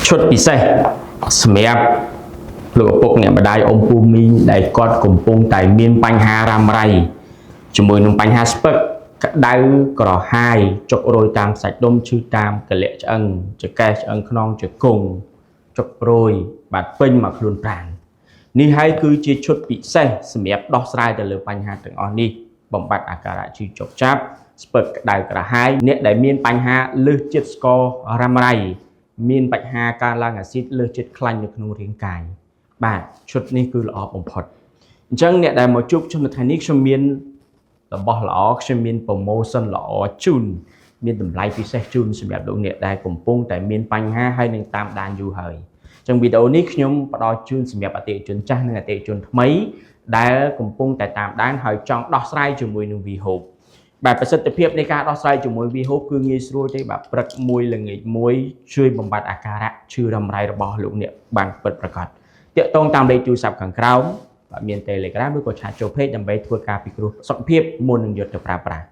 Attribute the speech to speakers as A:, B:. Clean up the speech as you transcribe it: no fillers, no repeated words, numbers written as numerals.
A: ឈុតពិសេសសម្រាប់លោកឪពុកអ្នកម្ដាយអ៊ំពូមីងដែលគាត់កំពុងតែមានបញ្ហារ៉ាំរ៉ៃជាមួយនឹងបញ្ហាស្ពឹកក្តៅក្រហាយចុករោយតាមសាច់ដុំឈឺតាមកលិកឆ្អឹងចង្កេះឆ្អឹងខ្នងជង្គង់ចុករោយបាទពេញមកខ្លួនប្រាណនេះហើយគឺជាឈុតពិសេសសម្រាប់ដោះស្រាយទៅលើបញ្ហាទាំងអស់នេះបំបត្តិអាការៈឈឺចុកចាប់ស្ពឹកក្តៅក្រហាយអ្នកដែលមានបញ្ហាលើសជាតិស្កររ៉ាំរ៉ៃមានបញ្ហាការឡើងអាស៊ីតលើសជាតិខ្លាញ់នៅក្នុងរាងកាយបាទឈុតនេះគឺល្អបំផុតអញ្ចឹងអ្នកដែលមកជួបខ្ញុំនៅថ្ងៃនេះខ្ញុំមានរបស់ល្អខ្ញុំមានប្រូម៉ូសិនល្អជូនមានតម្លៃពិសេសជូនសម្រាប់លោកអ្នកដែលកំពុងតែមានបញ្ហាហើយនឹងតាមដានយូរហើយអញ្ចឹងវីដេអូនេះខ្ញុំផ្ដល់ជូនសម្រាប់អតិថិជនចាស់និងអតិថិជនថ្មីដែលកំពុងតែតាមដានហើយចង់ដោះស្រាយជាមួយនឹង VHOPE បាទប្រសិទ្ធភាពនៃការដោះស្រាយជាមួយ VHOPE គឺងាយស្រួលទេបាទព្រឹកមួយល្ងាចមួយជួយបំបត្តិអាការៈឈឺរ៉ាំរ៉ៃរបស់លោកអ្នកបានពិតប្រាកដតាក់ទងតាមលេខទូរស័ព្ទខាងក្រោមបាទមាន Telegram ឬក៏ឆាតចូល Page ដើម្បីធ្វើការពិគ្រោះសុខភាពមុននឹងយកទៅប្រើប្រាស់